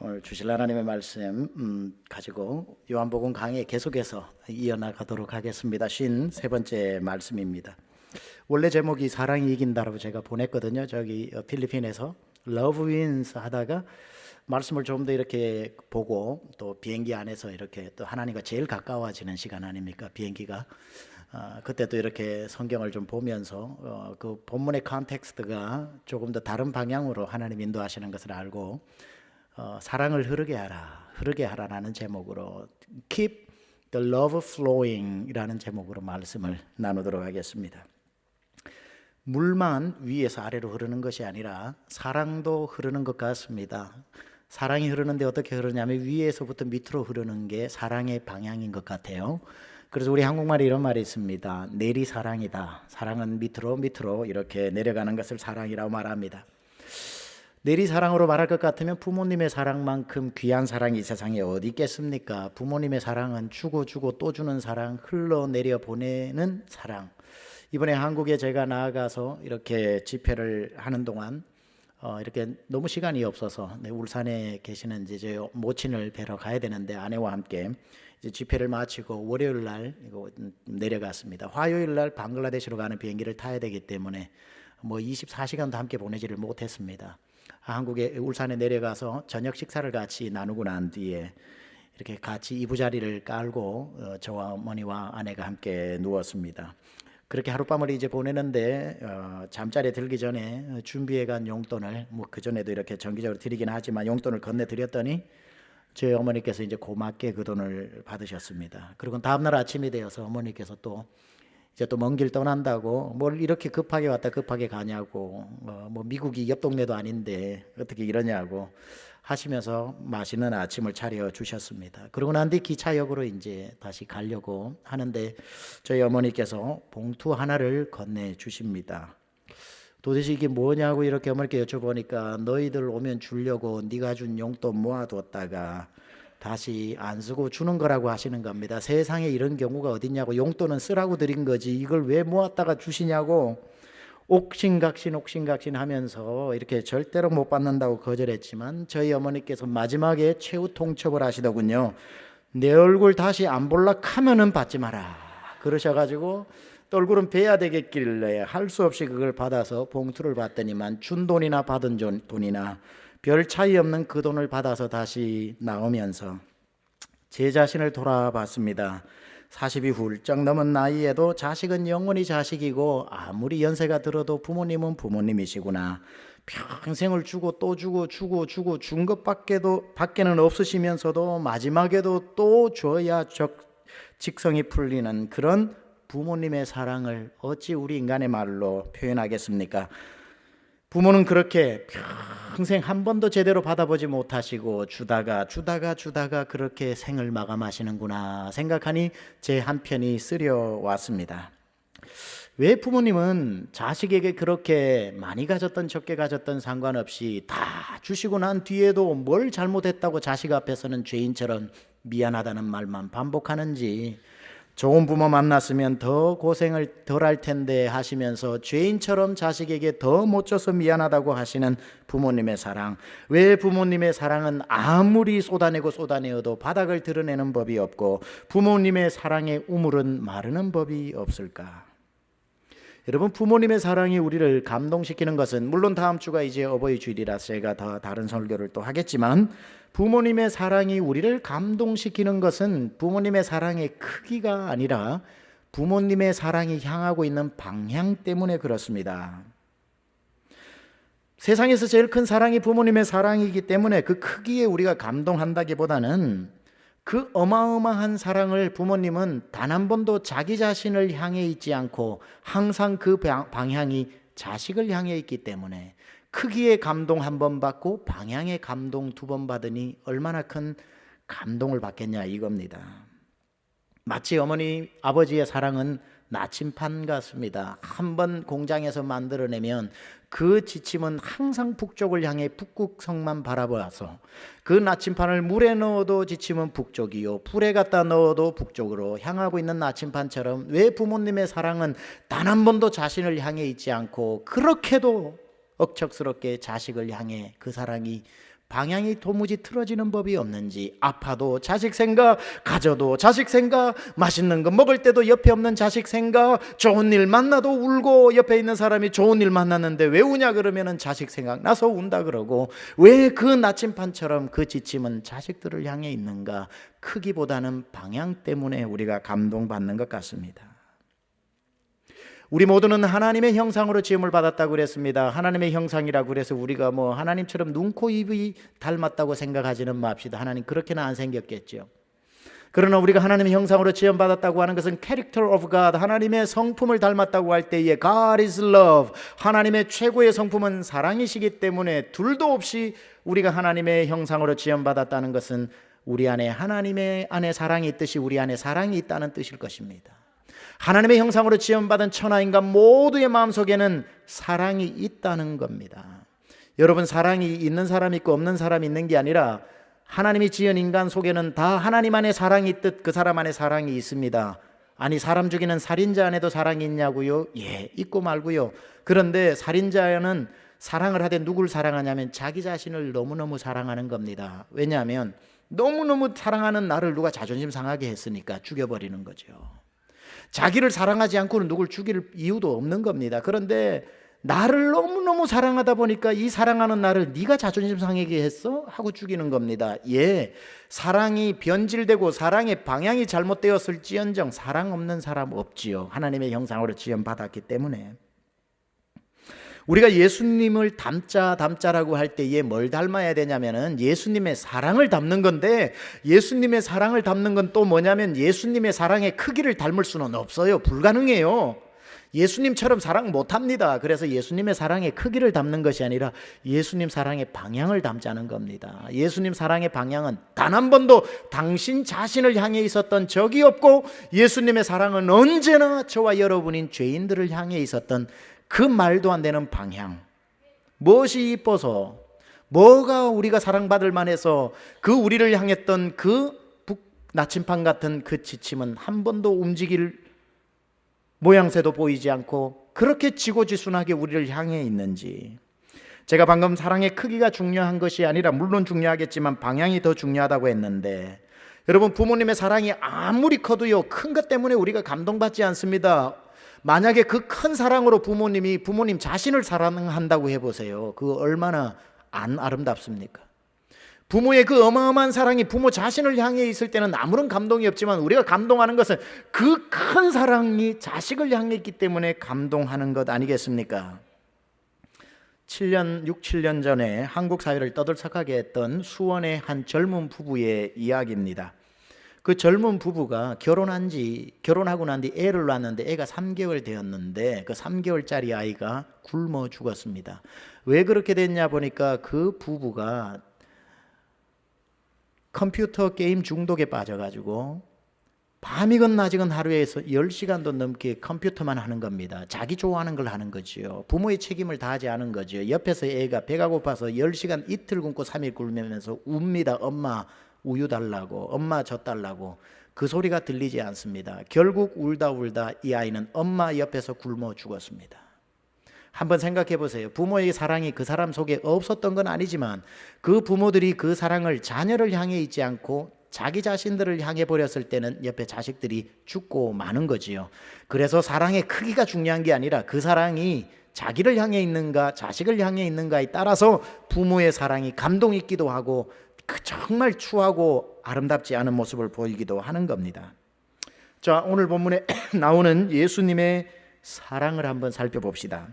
오늘 주실 하나님의 말씀 가지고 요한복음 강의 계속해서 이어나가도록 하겠습니다. 53번째 말씀입니다. 원래 제목이 사랑이 이긴다라고 제가 보냈거든요. 저기 필리핀에서 Love Wins 하다가 말씀을 좀 더 이렇게 보고 또 비행기 안에서 이렇게 또 하나님과 제일 가까워지는 시간 아닙니까? 비행기가 그때 또 이렇게 성경을 좀 보면서 그 본문의 컨텍스트가 조금 더 다른 방향으로 하나님 인도하시는 것을 알고 사랑을 흐르게 하라라는 제목으로 Keep the Love Flowing이라는 제목으로 말씀을 나누도록 하겠습니다. 물만 위에서 아래로 흐르는 것이 아니라 사랑도 흐르는 것 같습니다. 사랑이 흐르는데 어떻게 흐르냐면 위에서부터 밑으로 흐르는 게 사랑의 방향인 것 같아요. 그래서 우리 한국말에 이런 말이 있습니다. 내리사랑이다. 사랑은 밑으로 이렇게 내려가는 것을 사랑이라고 말합니다. 내리사랑으로 말할 것 같으면 부모님의 사랑만큼 귀한 사랑이 이 세상에 어디 있겠습니까? 부모님의 사랑은 주고 또 주는 사랑, 흘러내려 보내는 사랑. 이번에 한국에 제가 나아가서 이렇게 집회를 하는 동안 이렇게 너무 시간이 없어서 울산에 계시는 이제 제 모친을 뵈러 가야 되는데 아내와 함께 이제 집회를 마치고 월요일 날 내려갔습니다. 화요일 날 방글라데시로 가는 비행기를 타야 되기 때문에 24시간도 함께 보내지를 못했습니다. 한국에 울산에 내려가서 저녁 식사를 같이 나누고 난 뒤에 이렇게 같이 이부자리를 깔고 저와 어머니와 아내가 함께 누웠습니다. 그렇게 하룻밤을 이제 보내는데 잠자리에 들기 전에 준비해간 용돈을 그 전에도 이렇게 정기적으로 드리긴 하지만 용돈을 건네드렸더니 저희 어머니께서 이제 고맙게 그 돈을 받으셨습니다. 그리고 다음날 아침이 되어서 어머니께서 또 이제 또 먼 길 떠난다고 뭘 이렇게 급하게 왔다 급하게 가냐고 미국이 옆 동네도 아닌데 어떻게 이러냐고 하시면서 맛있는 아침을 차려 주셨습니다. 그러고 난 뒤 기차역으로 이제 다시 가려고 하는데 저희 어머니께서 봉투 하나를 건네 주십니다. 도대체 이게 뭐냐고 이렇게 어머니께 여쭤보니까 너희들 오면 주려고 네가 준 용돈 모아뒀다가 다시 안 쓰고 주는 거라고 하시는 겁니다. 세상에 이런 경우가 어딨냐고, 용돈은 쓰라고 드린 거지 이걸 왜 모았다가 주시냐고 옥신각신 하면서 이렇게 절대로 못 받는다고 거절했지만 저희 어머니께서 마지막에 최후 통첩을 하시더군요. 내 얼굴 다시 안 볼라 하면은 받지 마라 그러셔가지고 또 얼굴은 뵈야 되겠길래 할 수 없이 그걸 받아서 봉투를 받더니만 준 돈이나 받은 돈이나 별 차이 없는 그 돈을 받아서 다시 나오면서 제 자신을 돌아봤습니다. 40이 훌쩍 넘은 나이에도 자식은 영원히 자식이고 아무리 연세가 들어도 부모님은 부모님이시구나. 평생을 주고 또 주고 준 것밖에는 없으시면서도 마지막에도 또 줘야 직성이 풀리는 그런 부모님의 사랑을 어찌 우리 인간의 말로 표현하겠습니까? 부모는 그렇게 평생 한 번도 제대로 받아보지 못하시고 주다가 그렇게 생을 마감하시는구나 생각하니 제 한편이 쓰려왔습니다. 왜 부모님은 자식에게 그렇게 많이 가졌던 적게 가졌던 상관없이 다 주시고 난 뒤에도 뭘 잘못했다고 자식 앞에서는 죄인처럼 미안하다는 말만 반복하는지, 좋은 부모 만났으면 더 고생을 덜 할 텐데 하시면서 죄인처럼 자식에게 더 못 줘서 미안하다고 하시는 부모님의 사랑, 왜 부모님의 사랑은 아무리 쏟아내어도 바닥을 드러내는 법이 없고 부모님의 사랑의 우물은 마르는 법이 없을까? 여러분, 부모님의 사랑이 우리를 감동시키는 것은 물론 다음 주가 이제 어버이 주일이라 제가 더 다른 설교를 또 하겠지만 부모님의 사랑이 우리를 감동시키는 것은 부모님의 사랑의 크기가 아니라 부모님의 사랑이 향하고 있는 방향 때문에 그렇습니다. 세상에서 제일 큰 사랑이 부모님의 사랑이기 때문에 그 크기에 우리가 감동한다기보다는 그 어마어마한 사랑을 부모님은 단 한 번도 자기 자신을 향해 있지 않고 항상 그 방향이 자식을 향해 있기 때문에 크기의 감동 한 번 받고 방향의 감동 두 번 받으니 얼마나 큰 감동을 받겠냐 이겁니다. 마치 어머니 아버지의 사랑은 나침반 같습니다. 한 번 공장에서 만들어내면 그 지침은 항상 북쪽을 향해 북극성만 바라보아서 그 나침반을 물에 넣어도 지침은 북쪽이요 불에 갖다 넣어도 북쪽으로 향하고 있는 나침반처럼 왜 부모님의 사랑은 단 한 번도 자신을 향해 있지 않고 그렇게도 억척스럽게 자식을 향해 그 사랑이 방향이 도무지 틀어지는 법이 없는지, 아파도 자식 생각, 가져도 자식 생각, 맛있는 거 먹을 때도 옆에 없는 자식 생각, 좋은 일 만나도 울고, 옆에 있는 사람이 좋은 일 만났는데 왜 우냐 그러면은 자식 생각 나서 운다 그러고, 왜 그 나침판처럼 그 지침은 자식들을 향해 있는가? 크기보다는 방향 때문에 우리가 감동받는 것 같습니다. 우리 모두는 하나님의 형상으로 지음을 받았다고 그랬습니다. 하나님의 형상이라고 그래서 우리가 뭐 하나님처럼 눈, 코, 입이 닮았다고 생각하지는 맙시다. 하나님 그렇게는 안 생겼겠죠. 그러나 우리가 하나님의 형상으로 지음받았다고 하는 것은 character of God, 하나님의 성품을 닮았다고 할 때에 God is love, 하나님의 최고의 성품은 사랑이시기 때문에 둘도 없이 우리가 하나님의 형상으로 지음받았다는 것은 우리 안에 하나님의 안에 사랑이 있듯이 우리 안에 사랑이 있다는 뜻일 것입니다. 하나님의 형상으로 지음받은 천하인간 모두의 마음속에는 사랑이 있다는 겁니다. 여러분, 사랑이 있는 사람이 있고 없는 사람이 있는 게 아니라 하나님이 지은 인간 속에는 다 하나님 안에 사랑이 있듯 그 사람 안에 사랑이 있습니다. 아니, 사람 죽이는 살인자 안에도 사랑이 있냐고요? 예, 있고 말고요. 그런데 살인자는 사랑을 하되 누굴 사랑하냐면 자기 자신을 너무너무 사랑하는 겁니다. 왜냐하면 너무너무 사랑하는 나를 누가 자존심 상하게 했으니까 죽여버리는 거죠. 자기를 사랑하지 않고는 누굴 죽일 이유도 없는 겁니다. 그런데 나를 너무너무 사랑하다 보니까 이 사랑하는 나를 네가 자존심 상하게 했어? 하고 죽이는 겁니다. 예, 사랑이 변질되고 사랑의 방향이 잘못되었을지언정 사랑 없는 사람 없지요. 하나님의 형상으로 지음받았기 때문에. 우리가 예수님을 닮자라고 할 때에 뭘 닮아야 되냐면은 예수님의 사랑을 닮는 건데, 예수님의 사랑을 닮는 건 또 뭐냐면 예수님의 사랑의 크기를 닮을 수는 없어요. 불가능해요. 예수님처럼 사랑 못합니다. 그래서 예수님의 사랑의 크기를 담는 것이 아니라 예수님 사랑의 방향을 담자는 겁니다. 예수님 사랑의 방향은 단 한 번도 당신 자신을 향해 있었던 적이 없고, 예수님의 사랑은 언제나 저와 여러분인 죄인들을 향해 있었던 그 말도 안 되는 방향. 무엇이 이뻐서, 뭐가 우리가 사랑받을 만해서 그 우리를 향했던 그 나침판 같은 그 지침은 한 번도 움직일 모양새도 보이지 않고 그렇게 지고지순하게 우리를 향해 있는지. 제가 방금 사랑의 크기가 중요한 것이 아니라, 물론 중요하겠지만 방향이 더 중요하다고 했는데, 여러분, 부모님의 사랑이 아무리 커도요, 큰 것 때문에 우리가 감동받지 않습니다. 만약에 그 큰 사랑으로 부모님 자신을 사랑한다고 해보세요. 그 얼마나 안 아름답습니까? 부모의 그 어마어마한 사랑이 부모 자신을 향해 있을 때는 아무런 감동이 없지만, 우리가 감동하는 것은 그 큰 사랑이 자식을 향해 있기 때문에 감동하는 것 아니겠습니까? 6, 7년 전에 한국 사회를 떠들썩하게 했던 수원의 한 젊은 부부의 이야기입니다. 그 젊은 부부가 결혼하고 난 뒤 애를 낳았는데 애가 3개월 되었는데 그 3개월짜리 아이가 굶어 죽었습니다. 왜 그렇게 됐냐 보니까 그 부부가 컴퓨터 게임 중독에 빠져가지고 밤이건 낮이건 하루에서 10시간도 넘게 컴퓨터만 하는 겁니다. 자기 좋아하는 걸 하는 거지요. 부모의 책임을 다하지 않은 거죠. 옆에서 애가 배가 고파서 10시간 이틀 굶고 3일 굶으면서 웁니다. 엄마 우유 달라고, 엄마 젖 달라고. 그 소리가 들리지 않습니다. 결국 울다 이 아이는 엄마 옆에서 굶어 죽었습니다. 한번 생각해 보세요. 부모의 사랑이 그 사람 속에 없었던 건 아니지만 그 부모들이 그 사랑을 자녀를 향해 있지 않고 자기 자신들을 향해 버렸을 때는 옆에 자식들이 죽고 마는 거지요. 그래서 사랑의 크기가 중요한 게 아니라 그 사랑이 자기를 향해 있는가 자식을 향해 있는가에 따라서 부모의 사랑이 감동 있기도 하고 그 정말 추하고 아름답지 않은 모습을 보이기도 하는 겁니다. 자, 오늘 본문에 나오는 예수님의 사랑을 한번 살펴봅시다.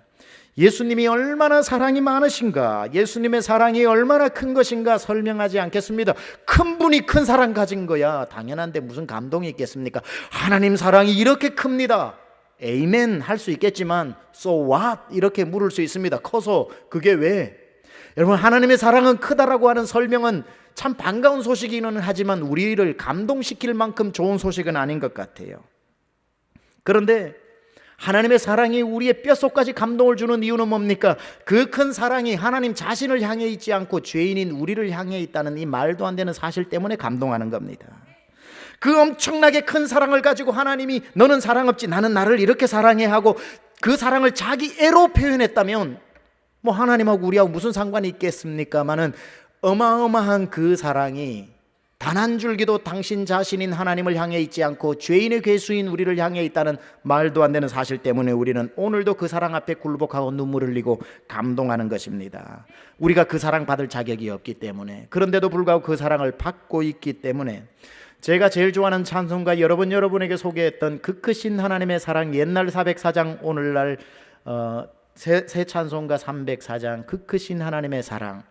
예수님이 얼마나 사랑이 많으신가, 예수님의 사랑이 얼마나 큰 것인가 설명하지 않겠습니다. 큰 분이 큰 사랑 가진 거야 당연한데 무슨 감동이 있겠습니까? 하나님 사랑이 이렇게 큽니다. 에이멘 할 수 있겠지만 so what 이렇게 물을 수 있습니다. 커서 그게 왜? 여러분, 하나님의 사랑은 크다라고 하는 설명은 참 반가운 소식이기는 하지만 우리를 감동시킬 만큼 좋은 소식은 아닌 것 같아요. 그런데 하나님의 사랑이 우리의 뼛속까지 감동을 주는 이유는 뭡니까? 그 큰 사랑이 하나님 자신을 향해 있지 않고 죄인인 우리를 향해 있다는 이 말도 안 되는 사실 때문에 감동하는 겁니다. 그 엄청나게 큰 사랑을 가지고 하나님이 너는 사랑 없지 나는 나를 이렇게 사랑해 하고 그 사랑을 자기 애로 표현했다면 뭐 하나님하고 우리하고 무슨 상관이 있겠습니까마는 어마어마한 그 사랑이 단 한 줄기도 당신 자신인 하나님을 향해 있지 않고 죄인의 괴수인 우리를 향해 있다는 말도 안 되는 사실 때문에 우리는 오늘도 그 사랑 앞에 굴복하고 눈물을 흘리고 감동하는 것입니다. 우리가 그 사랑 받을 자격이 없기 때문에, 그런데도 불구하고 그 사랑을 받고 있기 때문에, 제가 제일 좋아하는 찬송가 여러분에게 소개했던 그 크신 하나님의 사랑, 옛날 404장, 오늘날 새 찬송가 304장, 그 크신 하나님의 사랑.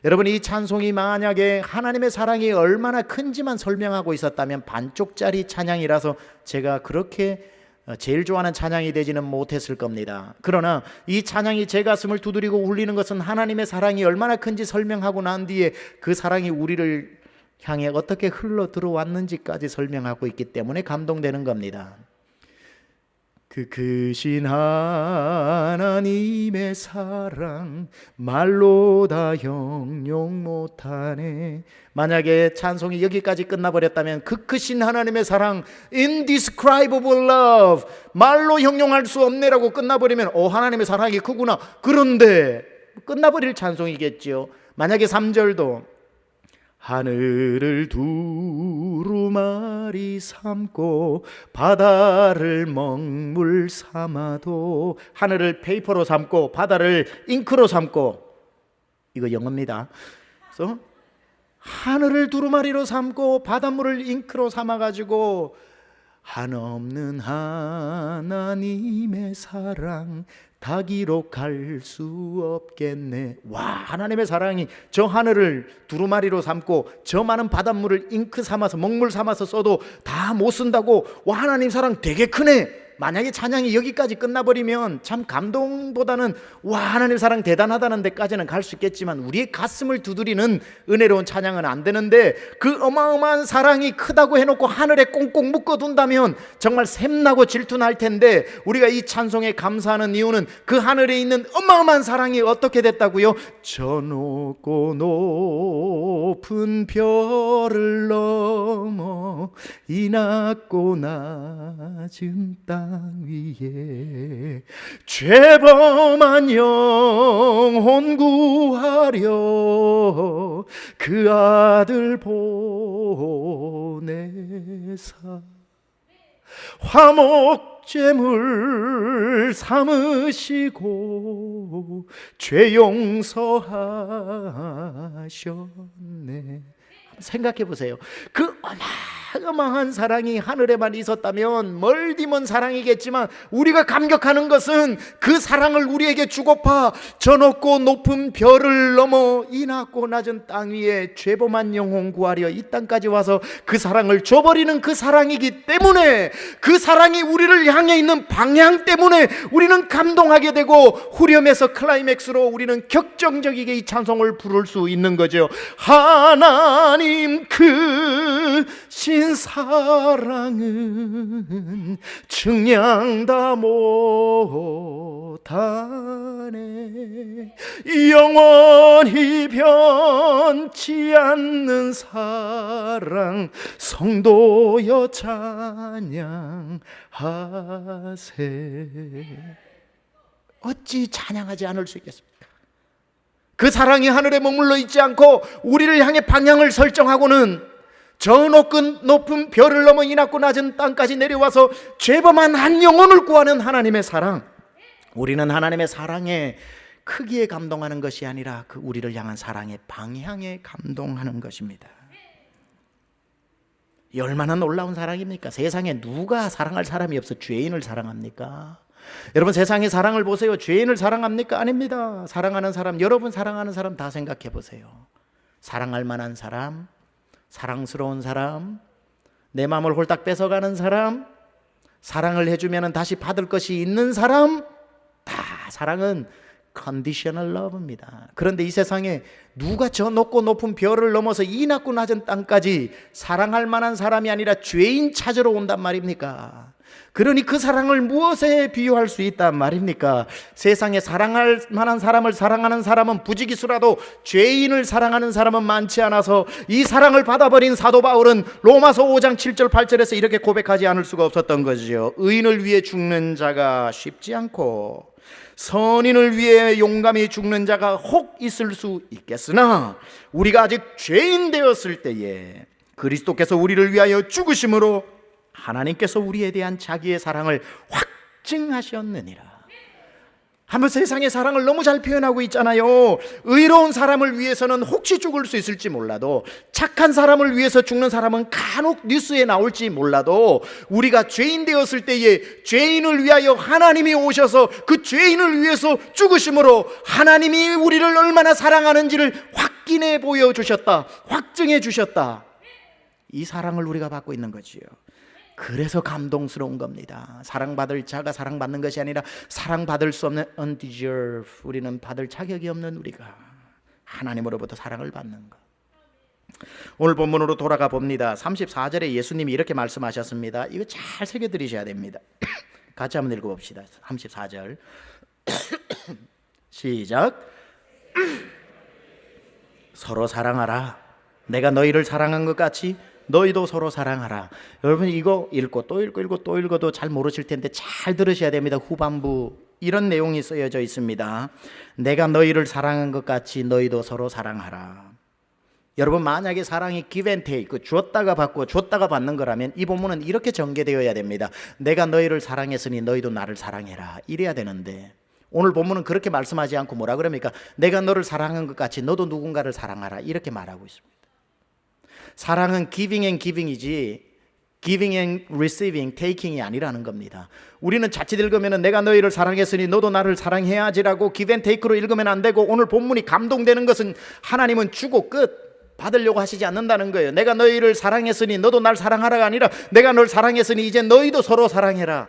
여러분, 이 찬송이 만약에 하나님의 사랑이 얼마나 큰지만 설명하고 있었다면 반쪽짜리 찬양이라서 제가 그렇게 제일 좋아하는 찬양이 되지는 못했을 겁니다. 그러나 이 찬양이 제 가슴을 두드리고 울리는 것은 하나님의 사랑이 얼마나 큰지 설명하고 난 뒤에 그 사랑이 우리를 향해 어떻게 흘러 들어왔는지까지 설명하고 있기 때문에 감동되는 겁니다. 그 크신 하나님의 사랑 말로 다 형용 못하네. 만약에 찬송이 여기까지 끝나버렸다면 그 크신 하나님의 사랑, indescribable love, 말로 형용할 수 없네라고 끝나버리면 하나님의 사랑이 크구나, 그런데 끝나버릴 찬송이겠죠. 만약에 3절도 하늘을 두루마리 삼고 바다를 먹물 삼아도, 하늘을 페이퍼로 삼고 바다를 잉크로 삼고, 이거 영어입니다. 그래서 하늘을 두루마리로 삼고 바닷물을 잉크로 삼아가지고 한없는 하나님의 사랑 다 기록할 수 없겠네. 와, 하나님의 사랑이 저 하늘을 두루마리로 삼고 저 많은 바닷물을 잉크 삼아서 먹물 삼아서 써도 다 못 쓴다고. 와, 하나님 사랑 되게 크네. 만약에 찬양이 여기까지 끝나버리면 참 감동보다는 와, 하나님 사랑 대단하다는 데까지는 갈 수 있겠지만 우리의 가슴을 두드리는 은혜로운 찬양은 안 되는데, 그 어마어마한 사랑이 크다고 해놓고 하늘에 꽁꽁 묶어둔다면 정말 샘나고 질투날 텐데, 우리가 이 찬송에 감사하는 이유는 그 하늘에 있는 어마어마한 사랑이 어떻게 됐다고요? 저 높고 높은 별을 넘어 이 낮고 낮은 땅 위에 죄범한 영혼 구하려 그 아들 보내사 화목제물 삼으시고 죄 용서하셨네. 생각해 보세요. 그 어마어마한 사랑이 하늘에만 있었다면 멀디 먼 사랑이겠지만, 우리가 감격하는 것은 그 사랑을 우리에게 주고파 저 높고 높은 별을 넘어 이 낮고 낮은 땅 위에 죄범한 영혼 구하려 이 땅까지 와서 그 사랑을 줘버리는 그 사랑이기 때문에, 그 사랑이 우리를 향해 있는 방향 때문에 우리는 감동하게 되고, 후렴에서 클라이맥스로 우리는 격정적이게 이 찬송을 부를 수 있는 거죠. 하나님 그 신 사랑은 측량다 못하네. 영원히 변치 않는 사랑 성도여 찬양하세. 어찌 찬양하지 않을 수 있겠습니까? 그 사랑이 하늘에 머물러 있지 않고 우리를 향해 방향을 설정하고는 저 높은 별을 넘어 이 낮고 낮은 땅까지 내려와서 죄범한 한 영혼을 구하는 하나님의 사랑. 우리는 하나님의 사랑의 크기에 감동하는 것이 아니라 그 우리를 향한 사랑의 방향에 감동하는 것입니다. 이 얼마나 놀라운 사랑입니까? 세상에 누가 사랑할 사람이 없어 죄인을 사랑합니까? 여러분, 세상의 사랑을 보세요. 죄인을 사랑합니까? 아닙니다. 사랑하는 사람, 여러분 사랑하는 사람 다 생각해 보세요. 사랑할 만한 사람, 사랑스러운 사람, 내 마음을 홀딱 뺏어가는 사람, 사랑을 해주면 다시 받을 것이 있는 사람, 다 사랑은 conditional love입니다. 그런데 이 세상에 누가 저 높고 높은 별을 넘어서 이 낮고 낮은 땅까지 사랑할 만한 사람이 아니라 죄인 찾으러 온단 말입니까? 그러니 그 사랑을 무엇에 비유할 수 있단 말입니까? 세상에 사랑할 만한 사람을 사랑하는 사람은 부지기수라도 죄인을 사랑하는 사람은 많지 않아서 이 사랑을 받아버린 사도 바울은 로마서 5장 7절 8절에서 이렇게 고백하지 않을 수가 없었던 거죠. 의인을 위해 죽는 자가 쉽지 않고 선인을 위해 용감히 죽는 자가 혹 있을 수 있겠으나 우리가 아직 죄인 되었을 때에 그리스도께서 우리를 위하여 죽으심으로 하나님께서 우리에 대한 자기의 사랑을 확증하셨느니라. 한번 세상의 사랑을 너무 잘 표현하고 있잖아요. 의로운 사람을 위해서는 혹시 죽을 수 있을지 몰라도, 착한 사람을 위해서 죽는 사람은 간혹 뉴스에 나올지 몰라도, 우리가 죄인 되었을 때에 죄인을 위하여 하나님이 오셔서 그 죄인을 위해서 죽으심으로 하나님이 우리를 얼마나 사랑하는지를 확인해 보여주셨다, 확증해 주셨다. 이 사랑을 우리가 받고 있는 거지요. 그래서 감동스러운 겁니다. 사랑받을 자가 사랑받는 것이 아니라 사랑받을 수 없는 undeserved, 우리는 받을 자격이 없는 우리가 하나님으로부터 사랑을 받는 것. 오늘 본문으로 돌아가 봅니다. 34절에 예수님이 이렇게 말씀하셨습니다. 이거 잘 새겨드리셔야 됩니다. 같이 한번 읽어봅시다. 34절 시작. 서로 사랑하라. 내가 너희를 사랑한 것 같이 너희도 서로 사랑하라. 여러분 이거 읽고 또 읽고 또 읽어도 잘 모르실 텐데 잘 들으셔야 됩니다. 후반부 이런 내용이 쓰여져 있습니다. 내가 너희를 사랑한 것 같이 너희도 서로 사랑하라. 여러분 만약에 사랑이 give and take, 줬다가 받고 줬다가 받는 거라면 이 본문은 이렇게 전개되어야 됩니다. 내가 너희를 사랑했으니 너희도 나를 사랑해라, 이래야 되는데 오늘 본문은 그렇게 말씀하지 않고 뭐라 그럽니까? 내가 너를 사랑한 것 같이 너도 누군가를 사랑하라, 이렇게 말하고 있습니다. 사랑은 giving and giving이지 giving and receiving, taking이 아니라는 겁니다. 우리는 자칫 읽으면 내가 너희를 사랑했으니 너도 나를 사랑해야지라고 give and take로 읽으면 안 되고, 오늘 본문이 감동되는 것은 하나님은 주고 끝 받으려고 하시지 않는다는 거예요. 내가 너희를 사랑했으니 너도 날 사랑하라가 아니라 내가 널 사랑했으니 이제 너희도 서로 사랑해라.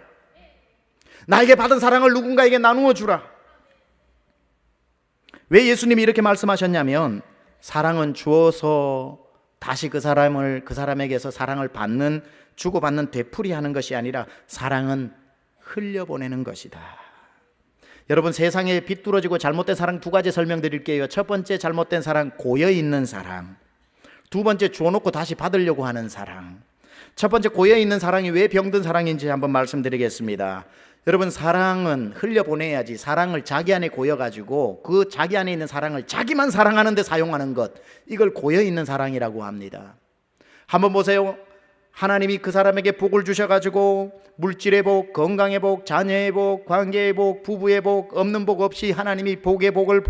나에게 받은 사랑을 누군가에게 나누어 주라. 왜 예수님이 이렇게 말씀하셨냐면 사랑은 주어서 다시 그 사람에게서 사랑을 받는, 주고받는, 되풀이하는 것이 아니라 사랑은 흘려보내는 것이다. 여러분 세상에 비뚤어지고 잘못된 사랑 두 가지 설명드릴게요. 첫 번째 잘못된 사랑, 고여있는 사랑. 두 번째 주어놓고 다시 받으려고 하는 사랑. 첫 번째 고여있는 사랑이 왜 병든 사랑인지 한번 말씀드리겠습니다. 여러분 사랑은 흘려보내야지, 사랑을 자기 안에 고여가지고 그 자기 안에 있는 사랑을 자기만 사랑하는 데 사용하는 것, 이걸 고여있는 사랑이라고 합니다. 한번 보세요. 하나님이 그 사람에게 복을 주셔가지고 물질의 복, 건강의 복, 자녀의 복, 관계의 복, 부부의 복, 없는 복 없이 하나님이 복의 복을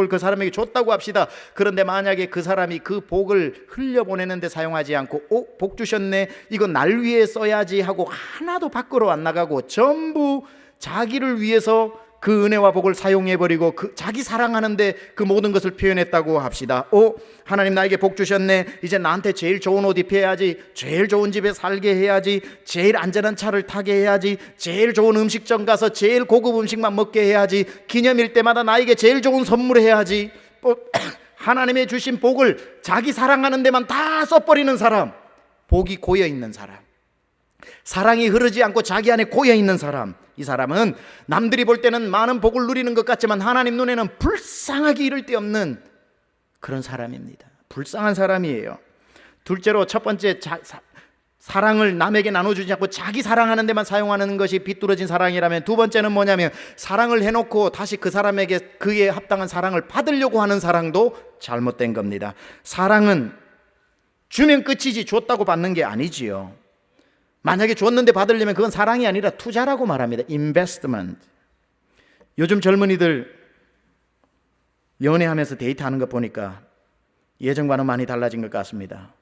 그 사람에게 줬다고 합시다. 그런데 만약에 그 사람이 그 복을 흘려보내는 데 사용하지 않고 복 주셨네, 이거 날 위해 써야지 하고 하나도 밖으로 안 나가고 전부 자기를 위해서 그 은혜와 복을 사용해버리고 그 자기 사랑하는데 그 모든 것을 표현했다고 합시다. 하나님 나에게 복 주셨네, 이제 나한테 제일 좋은 옷 입혀야지, 제일 좋은 집에 살게 해야지, 제일 안전한 차를 타게 해야지, 제일 좋은 음식점 가서 제일 고급 음식만 먹게 해야지, 기념일 때마다 나에게 제일 좋은 선물 해야지. 하나님의 주신 복을 자기 사랑하는 데만 다 써버리는 사람, 복이 고여있는 사람, 사랑이 흐르지 않고 자기 안에 고여있는 사람, 이 사람은 남들이 볼 때는 많은 복을 누리는 것 같지만 하나님 눈에는 불쌍하기 이를 데 없는 그런 사람입니다. 불쌍한 사람이에요. 둘째로 첫 번째 사랑을 남에게 나눠주지 않고 자기 사랑하는 데만 사용하는 것이 비뚤어진 사랑이라면, 두 번째는 뭐냐면 사랑을 해놓고 다시 그 사람에게 그에 합당한 사랑을 받으려고 하는 사랑도 잘못된 겁니다. 사랑은 주면 끝이지 줬다고 받는 게 아니지요. 만약에 줬는데 받으려면 그건 사랑이 아니라 투자라고 말합니다. investment. 요즘 젊은이들 연애하면서 데이트하는 것 보니까 예전과는 많이 달라진 것 같습니다.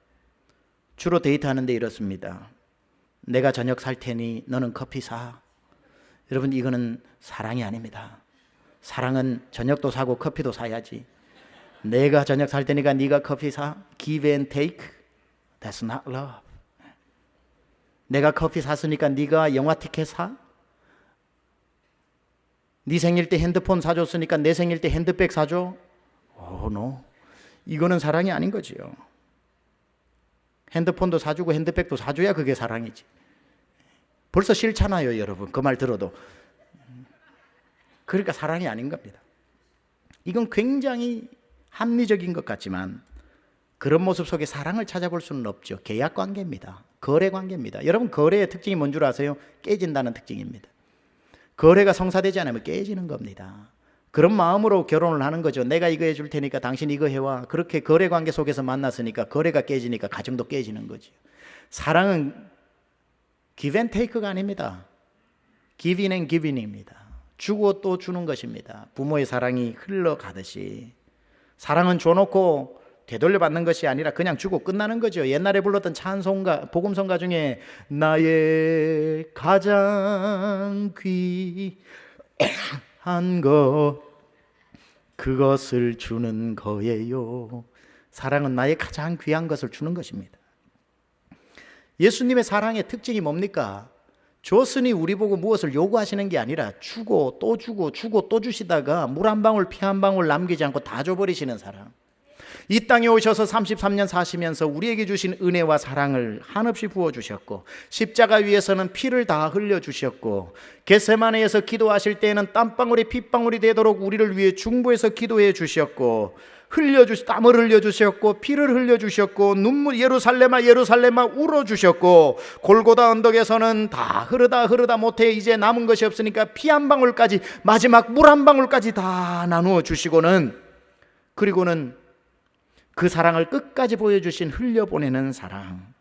주로 데이트하는데 이렇습니다. 내가 저녁 살 테니 너는 커피 사. 여러분 이거는 사랑이 아닙니다. 사랑은 저녁도 사고 커피도 사야지. 내가 저녁 살 테니까 네가 커피 사. Give and take. That's not love. 내가 커피 샀으니까 네가 영화 티켓 사? 네 생일 때 핸드폰 사줬으니까 내 생일 때 핸드백 사줘? no. 이거는 사랑이 아닌 거지요. 핸드폰도 사주고 핸드백도 사줘야 그게 사랑이지. 벌써 싫잖아요 여러분, 그 말 들어도. 그러니까 사랑이 아닌 겁니다. 이건 굉장히 합리적인 것 같지만 그런 모습 속에 사랑을 찾아볼 수는 없죠. 계약 관계입니다. 거래 관계입니다. 여러분 거래의 특징이 뭔 줄 아세요? 깨진다는 특징입니다. 거래가 성사되지 않으면 깨지는 겁니다. 그런 마음으로 결혼을 하는 거죠. 내가 이거 해줄 테니까 당신 이거 해와. 그렇게 거래 관계 속에서 만났으니까 거래가 깨지니까 가정도 깨지는 거죠. 사랑은 give and take가 아닙니다. giving and giving입니다. 주고 또 주는 것입니다. 부모의 사랑이 흘러가듯이 사랑은 줘놓고 되돌려 받는 것이 아니라 그냥 주고 끝나는 거죠. 옛날에 불렀던 찬송가, 복음성가 중에 나의 가장 귀한 것 그것을 주는 거예요. 사랑은 나의 가장 귀한 것을 주는 것입니다. 예수님의 사랑의 특징이 뭡니까? 줬으니 우리 보고 무엇을 요구하시는 게 아니라 주고 또 주고 주고 또 주시다가 물 한 방울 피 한 방울 남기지 않고 다 줘버리시는 사랑. 이 땅에 오셔서 33년 사시면서 우리에게 주신 은혜와 사랑을 한없이 부어주셨고 십자가 위에서는 피를 다 흘려주셨고 겟세마네에서 기도하실 때에는 땀방울이 핏방울이 되도록 우리를 위해 중보해서 기도해 주셨고 땀을 흘려주셨고 피를 흘려주셨고 눈물 예루살렘아 예루살렘아 울어주셨고 골고다 언덕에서는 다 흐르다 못해 이제 남은 것이 없으니까 피 한 방울까지 마지막 물 한 방울까지 다 나누어 주시고는 그리고는 그 사랑을 끝까지 보여주신 흘려보내는 사랑.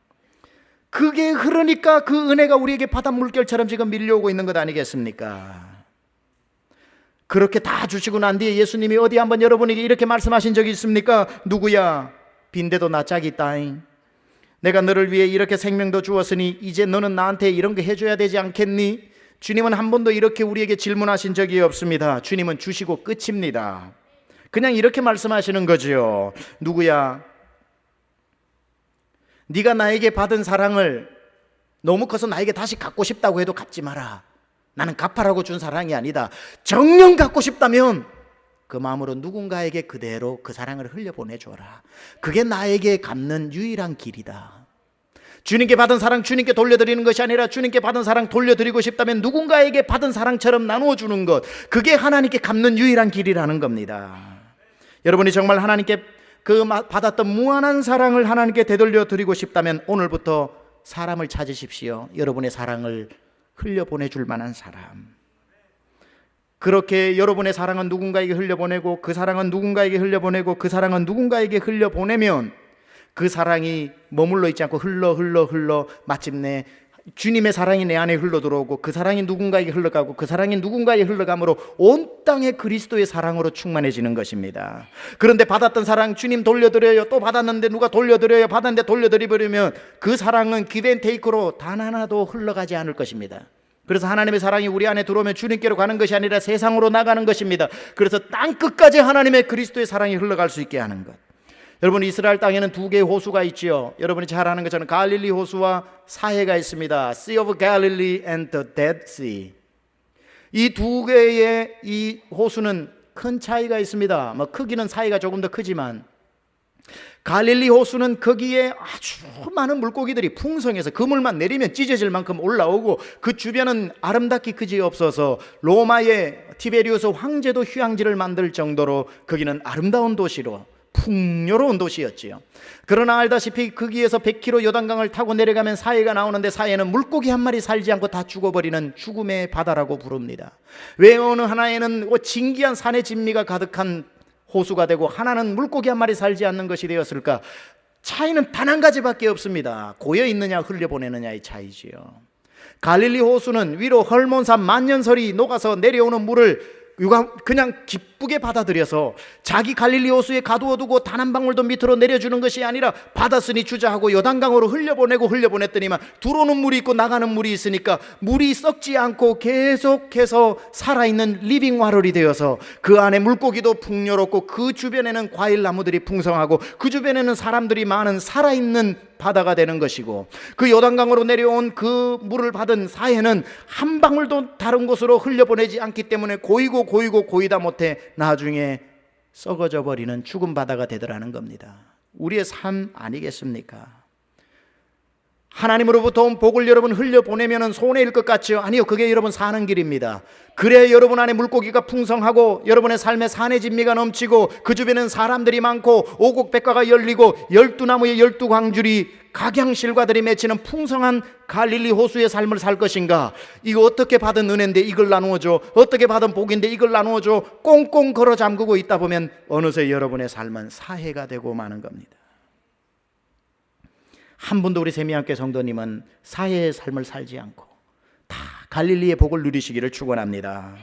그게 흐르니까 그 은혜가 우리에게 바닷물결처럼 지금 밀려오고 있는 것 아니겠습니까? 그렇게 다 주시고 난 뒤에 예수님이 어디 한번 여러분에게 이렇게 말씀하신 적이 있습니까? 누구야? 빈대도 나 짝이 있다잉. 내가 너를 위해 이렇게 생명도 주었으니 이제 너는 나한테 이런 거 해줘야 되지 않겠니? 주님은 한 번도 이렇게 우리에게 질문하신 적이 없습니다. 주님은 주시고 끝입니다. 그냥 이렇게 말씀하시는 거죠. 누구야? 네가 나에게 받은 사랑을 너무 커서 나에게 다시 갖고 싶다고 해도 갚지 마라. 나는 갚아라고 준 사랑이 아니다. 정녕 갖고 싶다면 그 마음으로 누군가에게 그대로 그 사랑을 흘려보내줘라. 그게 나에게 갚는 유일한 길이다. 주님께 받은 사랑 주님께 돌려드리는 것이 아니라 주님께 받은 사랑 돌려드리고 싶다면 누군가에게 받은 사랑처럼 나누어주는 것, 그게 하나님께 갚는 유일한 길이라는 겁니다. 여러분이 정말 하나님께 그 받았던 무한한 사랑을 하나님께 되돌려 드리고 싶다면 오늘부터 사람을 찾으십시오. 여러분의 사랑을 흘려보내줄 만한 사람. 그렇게 여러분의 사랑은 누군가에게 흘려보내고 그 사랑은 누군가에게 흘려보내고 그 사랑은 누군가에게 흘려보내면 그 사랑이 머물러 있지 않고 흘러 마침내 주님의 사랑이 내 안에 흘러들어오고 그 사랑이 누군가에게 흘러가고 그 사랑이 누군가에게 흘러감으로 온 땅에 그리스도의 사랑으로 충만해지는 것입니다. 그런데 받았던 사랑 주님 돌려드려요. 또 받았는데 누가 돌려드려요. 받았는데 돌려드리버리면 그 사랑은 give and take로 단 하나도 흘러가지 않을 것입니다. 그래서 하나님의 사랑이 우리 안에 들어오면 주님께로 가는 것이 아니라 세상으로 나가는 것입니다. 그래서 땅 끝까지 하나님의 그리스도의 사랑이 흘러갈 수 있게 하는 것. 여러분, 이스라엘 땅에는 두 개의 호수가 있지요. 여러분이 잘 아는 것처럼 갈릴리 호수와 사해가 있습니다. Sea of Galilee and the Dead Sea. 이 두 개의 이 호수는 큰 차이가 있습니다. 크기는 사해가 조금 더 크지만 갈릴리 호수는 거기에 아주 많은 물고기들이 풍성해서 그물만 내리면 찢어질 만큼 올라오고 그 주변은 아름답기 그지없어서 로마의 티베리우스 황제도 휴양지를 만들 정도로 거기는 아름다운 도시로 풍요로운 도시였지요. 그러나 알다시피 거기에서 100km 요단강을 타고 내려가면 사해가 나오는데 사해는 물고기 한 마리 살지 않고 다 죽어버리는 죽음의 바다라고 부릅니다. 왜 어느 하나에는 진기한 산의 진미가 가득한 호수가 되고 하나는 물고기 한 마리 살지 않는 것이 되었을까? 차이는 단 한 가지밖에 없습니다. 고여 있느냐 흘려보내느냐의 차이지요. 갈릴리 호수는 위로 헐몬산 만년설이 녹아서 내려오는 물을 그냥 기쁘게 받아들여서 자기 갈릴리 호수에 가두어두고 단 한 방울도 밑으로 내려주는 것이 아니라 받았으니 주자 하고 요단강으로 흘려보냈더니만 들어오는 물이 있고 나가는 물이 있으니까 물이 썩지 않고 계속해서 살아있는 리빙 와럴이 되어서 그 안에 물고기도 풍요롭고 그 주변에는 과일나무들이 풍성하고 그 주변에는 사람들이 많은 살아있는 바다가 되는 것이고 그 요단강으로 내려온 그 물을 받은 사해는 한 방울도 다른 곳으로 흘려보내지 않기 때문에 고이다 못해 나중에 썩어져 버리는 죽은 바다가 되더라는 겁니다. 우리의 삶 아니겠습니까? 하나님으로부터 온 복을 여러분 흘려보내면 손해일 것 같죠? 아니요, 그게 여러분 사는 길입니다. 그래야 여러분 안에 물고기가 풍성하고 여러분의 삶에 산의 진미가 넘치고 그 주변에는 사람들이 많고 오곡백과가 열리고 12나무의 12광줄이 각양실과들이 맺히는 풍성한 갈릴리 호수의 삶을 살 것인가? 이거 어떻게 받은 은혜인데 이걸 나누어줘, 어떻게 받은 복인데 이걸 나누어줘, 꽁꽁 걸어 잠그고 있다 보면 어느새 여러분의 삶은 사해가 되고 마는 겁니다. 한 분도 우리 세미학교 성도님은 사해의 삶을 살지 않고 다 갈릴리의 복을 누리시기를 축원합니다.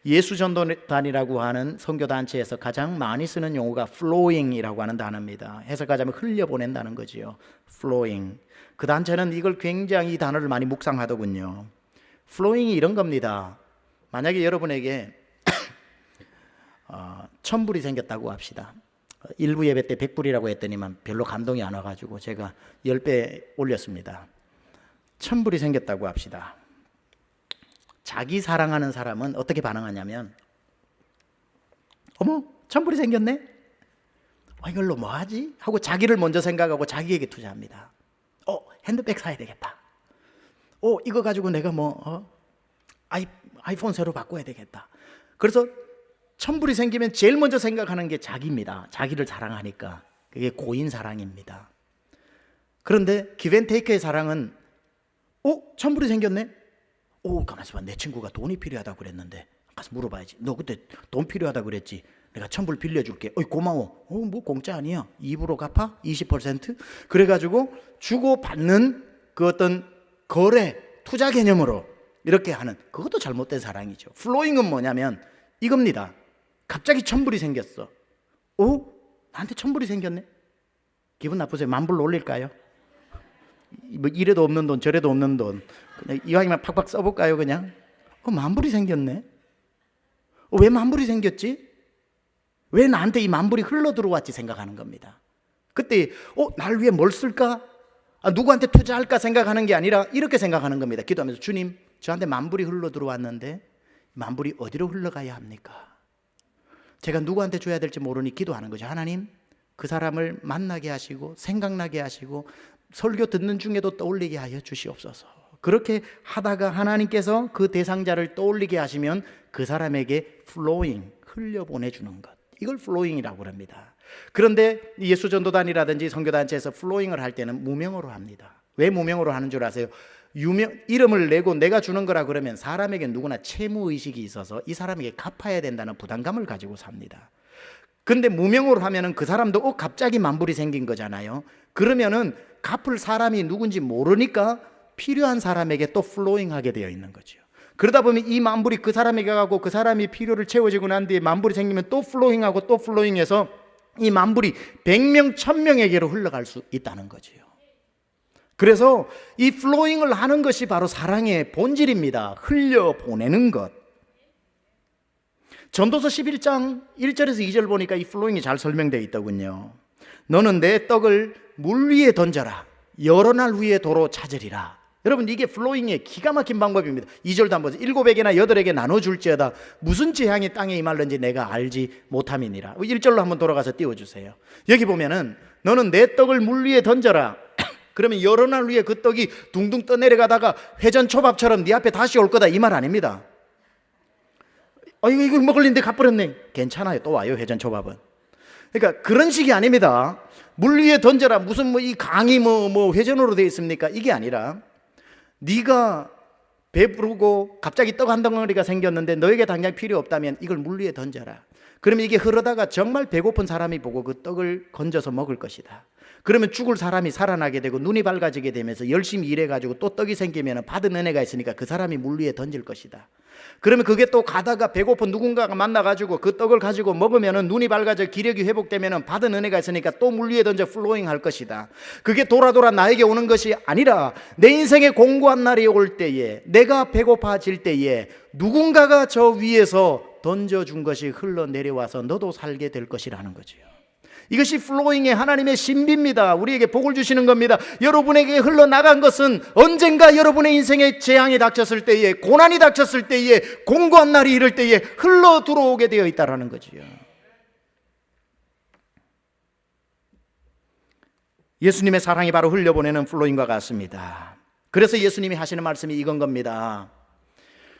예수전도단이라고 하는 선교단체에서 가장 많이 쓰는 용어가 flowing이라고 하는 단어입니다. 해석하자면 흘려보낸다는 거지요. flowing. 그 단체는 이걸 굉장히 이 단어를 많이 묵상하더군요. flowing이 이런 겁니다. 만약에 여러분에게 천불이 생겼다고 합시다. 일부 예배 때 100불이라고 했더니만 별로 감동이 안 와가지고 제가 10배 올렸습니다. 천불이 생겼다고 합시다. 자기 사랑하는 사람은 어떻게 반응하냐면, 어머, 천불이 생겼네? 이걸로 뭐 하지? 하고 자기를 먼저 생각하고 자기에게 투자합니다. 핸드백 사야 되겠다. 이거 가지고 내가 아이폰 새로 바꿔야 되겠다. 그래서 천불이 생기면 제일 먼저 생각하는 게 자기입니다. 자기를 사랑하니까. 그게 고인 사랑입니다. 그런데 기브앤테이크의 사랑은 천불이 생겼네? 가만있어 봐. 내 친구가 돈이 필요하다고 그랬는데 가서 물어봐야지. 너 그때 돈 필요하다고 그랬지? 내가 천불 빌려줄게. 고마워. 뭐 공짜 아니야. 2% 갚아? 20%? 그래가지고 주고받는 그 어떤 거래, 투자 개념으로 이렇게 하는, 그것도 잘못된 사랑이죠. 플로잉은 뭐냐면 이겁니다. 갑자기 천불이 생겼어. 나한테 천불이 생겼네? 기분 나쁘세요? 만불 올릴까요? 뭐 이래도 없는 돈 저래도 없는 돈 그냥 이왕이면 팍팍 써볼까요? 그냥 만불이 생겼네. 왜 만불이 생겼지? 왜 나한테 이 만불이 흘러 들어왔지 생각하는 겁니다. 그때 날 위해 뭘 쓸까? 누구한테 투자할까 생각하는 게 아니라 이렇게 생각하는 겁니다. 기도하면서, 주님, 저한테 만불이 흘러 들어왔는데 만불이 어디로 흘러가야 합니까? 제가 누구한테 줘야 될지 모르니 기도하는 거죠. 하나님, 그 사람을 만나게 하시고 생각나게 하시고 설교 듣는 중에도 떠올리게 하여 주시옵소서. 그렇게 하다가 하나님께서 그 대상자를 떠올리게 하시면 그 사람에게 flowing, 흘려보내주는 것, 이걸 flowing이라고 합니다. 그런데 예수전도단이라든지 선교단체에서 flowing을 할 때는 무명으로 합니다. 왜 무명으로 하는 줄 아세요? 이름을 내고 내가 주는 거라 그러면 사람에게 누구나 채무의식이 있어서 이 사람에게 갚아야 된다는 부담감을 가지고 삽니다. 근데 무명으로 하면은 그 사람도 갑자기 만불이 생긴 거잖아요. 그러면은 갚을 사람이 누군지 모르니까 필요한 사람에게 또 플로잉하게 되어 있는 거죠. 그러다 보면 이 만불이 그 사람에게 가고 그 사람이 필요를 채워지고 난 뒤에 만불이 생기면 또 플로잉하고 또 플로잉해서 이 만불이 100명, 1000명에게로 흘러갈 수 있다는 거지요. 그래서 이 플로잉을 하는 것이 바로 사랑의 본질입니다. 흘려보내는 것. 전도서 11장 1절에서 2절 보니까 이 플로잉이 잘 설명되어 있더군요. 너는 내 떡을 물 위에 던져라. 여러 날 후에 도로 찾으리라. 여러분, 이게 플로잉의 기가 막힌 방법입니다. 2절도 한번 보세요. 7에게나 8에게 나눠줄지어다 무슨 재앙이 땅에 임할는지 내가 알지 못함이니라. 1절로 한번 돌아가서 띄워주세요. 여기 보면은 너는 내 떡을 물 위에 던져라. 그러면 여러 날 후에 그 떡이 둥둥 떠내려가다가 회전 초밥처럼 네 앞에 다시 올 거다, 이 말 아닙니다. 이거 먹을린데 갚버렸네. 괜찮아요. 또 와요, 회전 초밥은. 그러니까 그런 식이 아닙니다. 물 위에 던져라. 무슨 이 강이 회전으로 되어 있습니까? 이게 아니라 네가 배부르고 갑자기 떡 한 덩어리가 생겼는데 너에게 당장 필요 없다면 이걸 물 위에 던져라. 그러면 이게 흐르다가 정말 배고픈 사람이 보고 그 떡을 건져서 먹을 것이다. 그러면 죽을 사람이 살아나게 되고 눈이 밝아지게 되면서 열심히 일해가지고 또 떡이 생기면 받은 은혜가 있으니까 그 사람이 물 위에 던질 것이다. 그러면 그게 또 가다가 배고픈 누군가가 만나가지고 그 떡을 가지고 먹으면 눈이 밝아져 기력이 회복되면 받은 은혜가 있으니까 또 물 위에 던져 플로잉 할 것이다. 그게 돌아 나에게 오는 것이 아니라 내 인생에 공고한 날이 올 때에, 내가 배고파질 때에 누군가가 저 위에서 던져준 것이 흘러내려와서 너도 살게 될 것이라는 거지요. 이것이 플로잉의 하나님의 신비입니다. 우리에게 복을 주시는 겁니다. 여러분에게 흘러나간 것은 언젠가 여러분의 인생에 재앙이 닥쳤을 때에, 고난이 닥쳤을 때에, 공고한 날이 이를 때에 흘러 들어오게 되어 있다는 거지요. 예수님의 사랑이 바로 흘려보내는 플로잉과 같습니다. 그래서 예수님이 하시는 말씀이 이건 겁니다.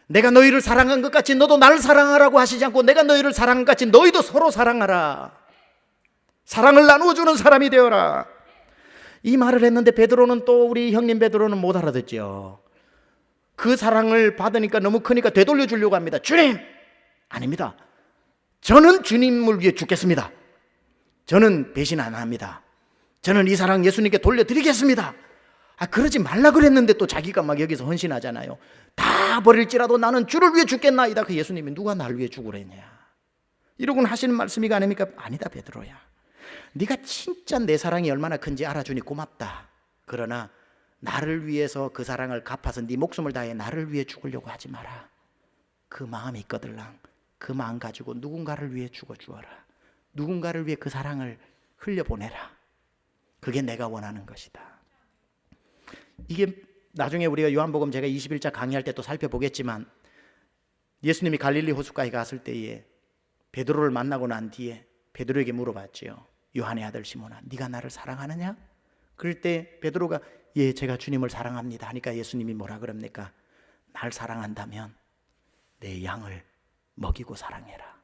내가 너희를 사랑한 것 같이 너도 나를 사랑하라고 하시지 않고, 내가 너희를 사랑한 것 같이 너희도 서로 사랑하라. 사랑을 나누어주는 사람이 되어라. 이 말을 했는데 베드로는 또 우리 형님 베드로는 못 알아듣죠. 그 사랑을 받으니까 너무 크니까 되돌려 주려고 합니다. 주님! 아닙니다. 저는 주님을 위해 죽겠습니다. 저는 배신 안 합니다. 저는 이 사랑 예수님께 돌려드리겠습니다. 그러지 말라 그랬는데 또 자기가 막 여기서 헌신하잖아요. 다 버릴지라도 나는 주를 위해 죽겠나이다. 그 예수님이 누가 나를 위해 죽으랬냐. 이러고는 하시는 말씀이 아닙니까? 아니다 베드로야. 네가 진짜 내 사랑이 얼마나 큰지 알아주니 고맙다. 그러나 나를 위해서 그 사랑을 갚아서 네 목숨을 다해 나를 위해 죽으려고 하지 마라. 그 마음이 있거들랑 그 마음 가지고 누군가를 위해 죽어주어라. 누군가를 위해 그 사랑을 흘려보내라. 그게 내가 원하는 것이다. 이게 나중에 우리가 요한복음 제가 21장 강의할 때 또 살펴보겠지만 예수님이 갈릴리 호숫가에 갔을 때에 베드로를 만나고 난 뒤에 베드로에게 물어봤지요. 요한의 아들 시몬아, 네가 나를 사랑하느냐? 그럴 때 베드로가 예, 제가 주님을 사랑합니다 하니까 예수님이 뭐라 그럽니까? 날 사랑한다면 내 양을 먹이고 사랑해라.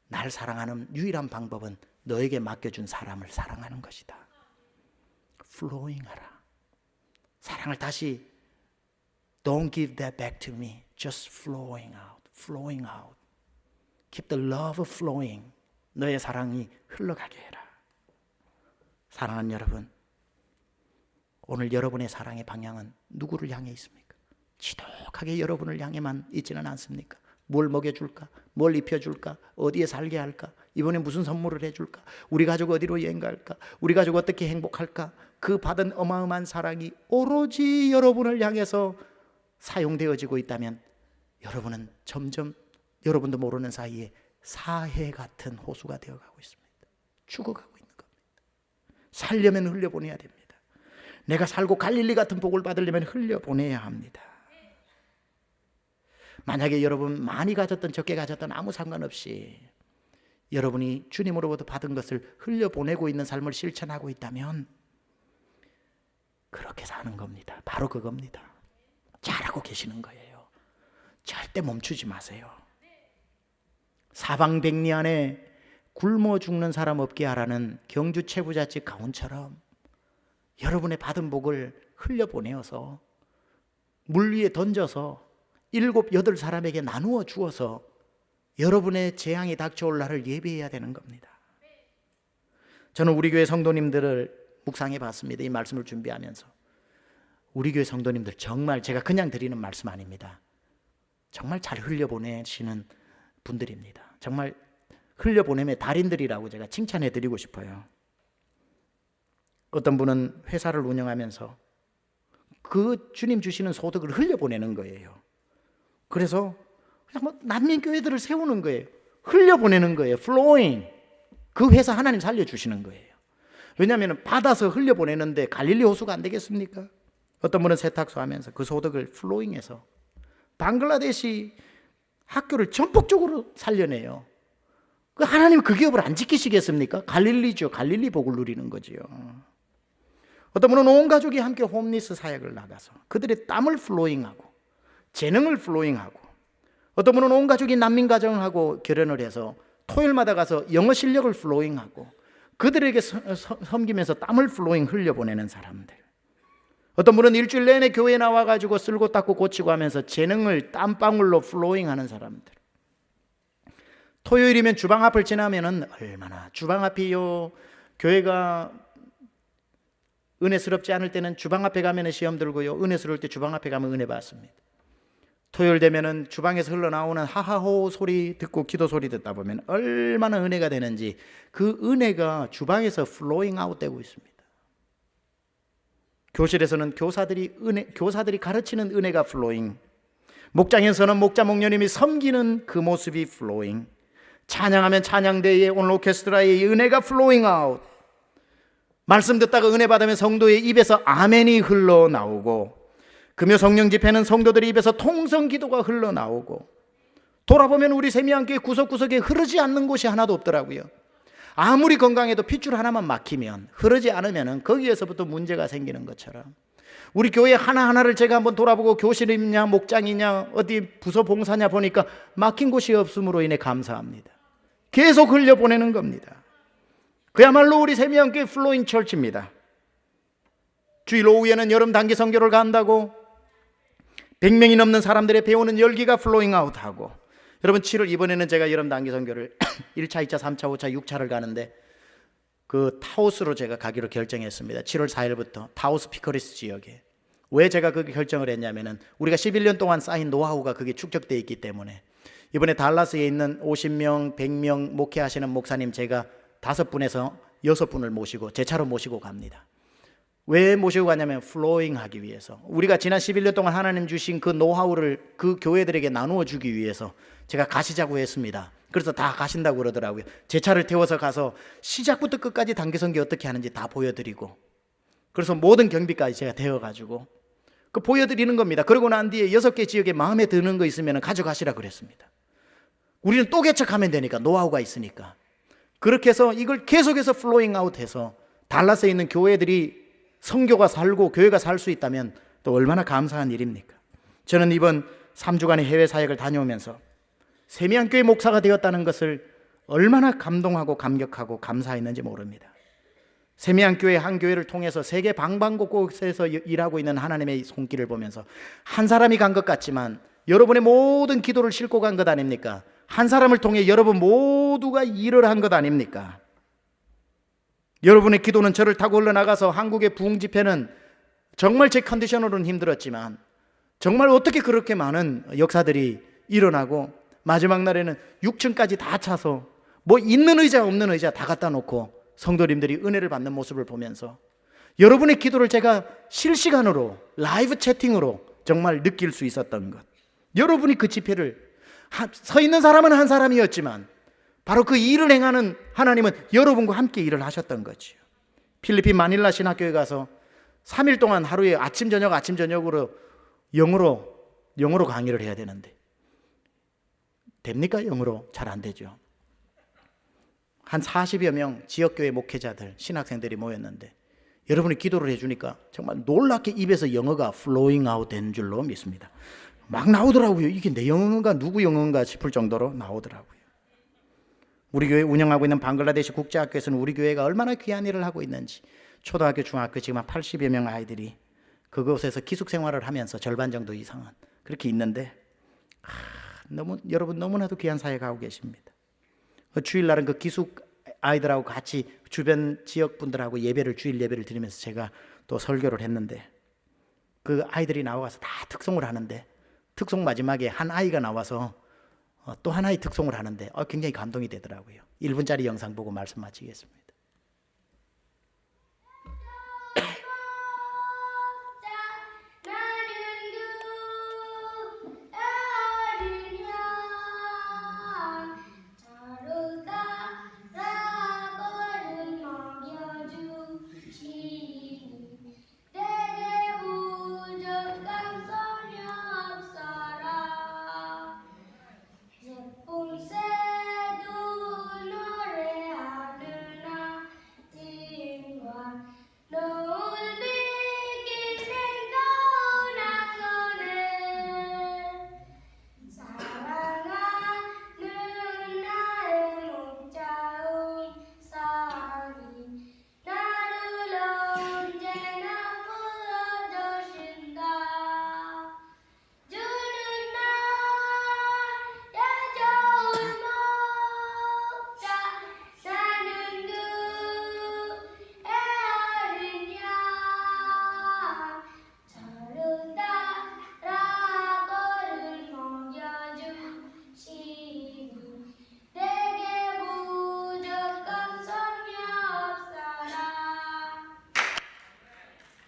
날 사랑하는 유일한 방법은 너에게 맡겨준 사람을 사랑하는 것이다. flowing하라. 사랑을 다시 don't give that back to me. just flowing out. flowing out. keep the love flowing. 너의 사랑이 흘러가게 해라. 사랑하는 여러분, 오늘 여러분의 사랑의 방향은 누구를 향해 있습니까? 지독하게 여러분을 향해만 있지는 않습니까? 뭘 먹여줄까? 뭘 입혀줄까? 어디에 살게 할까? 이번에 무슨 선물을 해줄까? 우리 가족 어디로 여행 갈까? 우리 가족 어떻게 행복할까? 그 받은 어마어마한 사랑이 오로지 여러분을 향해서 사용되어지고 있다면 여러분은 점점 여러분도 모르는 사이에 사해 같은 호수가 되어가고 있습니다. 죽어가고 있는 겁니다. 살려면 흘려보내야 됩니다. 내가 살고 갈릴리 같은 복을 받으려면 흘려보내야 합니다. 만약에 여러분 많이 가졌던 적게 가졌던 아무 상관없이 여러분이 주님으로부터 받은 것을 흘려보내고 있는 삶을 실천하고 있다면 그렇게 사는 겁니다. 바로 그겁니다. 잘하고 계시는 거예요. 절대 멈추지 마세요. 사방백리 안에 굶어 죽는 사람 없게 하라는 경주 최부잣집 가훈처럼 여러분의 받은 복을 흘려보내어서 물 위에 던져서 7, 8 사람에게 나누어 주어서 여러분의 재앙이 닥쳐올 날을 예비해야 되는 겁니다. 저는 우리 교회 성도님들을 묵상해 봤습니다. 이 말씀을 준비하면서 우리 교회 성도님들 정말 제가 그냥 드리는 말씀 아닙니다. 정말 잘 흘려보내시는 분들입니다. 정말 흘려보냄의 달인들이라고 제가 칭찬해 드리고 싶어요. 어떤 분은 회사를 운영하면서 그 주님 주시는 소득을 흘려보내는 거예요. 그래서 그냥 뭐 난민교회들을 세우는 거예요. 흘려보내는 거예요. flowing. 그 회사 하나님 살려주시는 거예요. 왜냐하면 받아서 흘려보내는데 갈릴리 호수가 안 되겠습니까? 어떤 분은 세탁소 하면서 그 소득을 flowing해서 방글라데시 학교를 전폭적으로 살려내요. 그 하나님 그 기업을 안 지키시겠습니까? 갈릴리죠. 갈릴리 복을 누리는 거지요. 어떤 분은 온 가족이 함께 홈리스 사역을 나가서 그들의 땀을 플로잉하고 재능을 플로잉하고, 어떤 분은 온 가족이 난민 가정하고 결혼을 해서 토요일마다 가서 영어 실력을 플로잉하고 그들에게 섬기면서 땀을 플로잉 흘려보내는 사람들. 어떤 분은 일주일 내내 교회에 나와가지고 쓸고 닦고 고치고 하면서 재능을 땀방울로 플로잉하는 사람들. 토요일이면 주방 앞을 지나면은 얼마나 주방 앞이요, 교회가 은혜스럽지 않을 때는 주방 앞에 가면 시험 들고요, 은혜스러울 때 주방 앞에 가면 은혜 받습니다. 토요일 되면은 주방에서 흘러나오는 하하호 소리 듣고 기도 소리 듣다 보면 얼마나 은혜가 되는지, 그 은혜가 주방에서 플로잉 아웃 되고 있습니다. 교실에서는 교사들이 가르치는 은혜가 플로잉, 목장에서는 목자 목녀님이 섬기는 그 모습이 플로잉, 찬양하면 찬양대에 오늘 오케스트라의 은혜가 플로잉 아웃, 말씀 듣다가 은혜 받으면 성도의 입에서 아멘이 흘러나오고, 금요 성령 집회는 성도들의 입에서 통성 기도가 흘러나오고, 돌아보면 우리 세미한교회 구석구석에 흐르지 않는 곳이 하나도 없더라고요. 아무리 건강해도 핏줄 하나만 막히면, 흐르지 않으면 거기에서부터 문제가 생기는 것처럼 우리 교회 하나하나를 제가 한번 돌아보고 교실이냐 목장이냐 어디 부서 봉사냐 보니까 막힌 곳이 없음으로 인해 감사합니다. 계속 흘려보내는 겁니다. 그야말로 우리 세미한교회 플로잉 철치입니다. 주일 오후에는 여름 단기 선교를 간다고 100명이 넘는 사람들의 배우는 열기가 플로잉 아웃하고, 여러분 7월 이번에는 제가 여름 단기 선교를 1차, 2차, 3차, 5차, 6차를 가는데 그 타우스로 제가 가기로 결정했습니다. 7월 4일부터 타우스 피커리스 지역에. 왜 제가 그렇게 결정을 했냐면은 우리가 11년 동안 쌓인 노하우가 그게 축적되어 있기 때문에 이번에 달라스에 있는 50명, 100명 목회하시는 목사님 제가 5분에서 6분을 모시고 제 차로 모시고 갑니다. 왜 모시고 가냐면 플로잉 하기 위해서, 우리가 지난 11년 동안 하나님 주신 그 노하우를 그 교회들에게 나누어 주기 위해서 제가 가시자고 했습니다. 그래서 다 가신다고 그러더라고요. 제 차를 태워서 가서 시작부터 끝까지 단기 선교 어떻게 하는지 다 보여드리고, 그래서 모든 경비까지 제가 태워가지고 그 보여드리는 겁니다. 그러고 난 뒤에 6개 지역에 마음에 드는 거 있으면 가져가시라 그랬습니다. 우리는 또 개척하면 되니까, 노하우가 있으니까. 그렇게 해서 이걸 계속해서 플로잉 아웃해서 달라스에 있는 교회들이 선교가 살고 교회가 살 수 있다면 또 얼마나 감사한 일입니까? 저는 이번 3주간의 해외 사역을 다녀오면서 세미안교회 목사가 되었다는 것을 얼마나 감동하고 감격하고 감사했는지 모릅니다. 세미안교회 한 교회를 통해서 세계 방방곡곡에서 일하고 있는 하나님의 손길을 보면서 한 사람이 간 것 같지만 여러분의 모든 기도를 싣고 간 것 아닙니까? 한 사람을 통해 여러분 모두가 일을 한 것 아닙니까? 여러분의 기도는 저를 타고 흘러나가서 한국의 부흥 집회는 정말 제 컨디션으로는 힘들었지만 정말 어떻게 그렇게 많은 역사들이 일어나고 마지막 날에는 6층까지 다 차서 뭐 있는 의자 없는 의자 다 갖다 놓고 성도님들이 은혜를 받는 모습을 보면서 여러분의 기도를 제가 실시간으로 라이브 채팅으로 정말 느낄 수 있었던 것, 여러분이 그 집회를 서 있는 사람은 한 사람이었지만 바로 그 일을 행하는 하나님은 여러분과 함께 일을 하셨던 거죠. 필리핀 마닐라 신학교에 가서 3일 동안 하루에 아침 저녁으로 영어로 강의를 해야 되는데 됩니까? 영어로 잘 안 되죠. 한 40여 명 지역교회 목회자들, 신학생들이 모였는데 여러분이 기도를 해주니까 정말 놀랍게 입에서 영어가 플로잉 아웃 된 줄로 믿습니다. 막 나오더라고요. 이게 내 영어인가 누구 영어인가 싶을 정도로 나오더라고요. 우리 교회 운영하고 있는 방글라데시 국제학교에서는 우리 교회가 얼마나 귀한 일을 하고 있는지, 초등학교, 중학교 지금 한 80여 명 아이들이 그곳에서 기숙생활을 하면서 절반 정도 이상은 그렇게 있는데 여러분 너무나도 귀한 사역 하고 계십니다. 주일날은 그 기숙 아이들하고 같이 주변 지역 분들하고 주일 예배를 드리면서 제가 또 설교를 했는데 그 아이들이 나와서 다 특송을 하는데 특송 마지막에 한 아이가 나와서 또 하나의 특송을 하는데 굉장히 감동이 되더라고요. 1분짜리 영상 보고 말씀 마치겠습니다.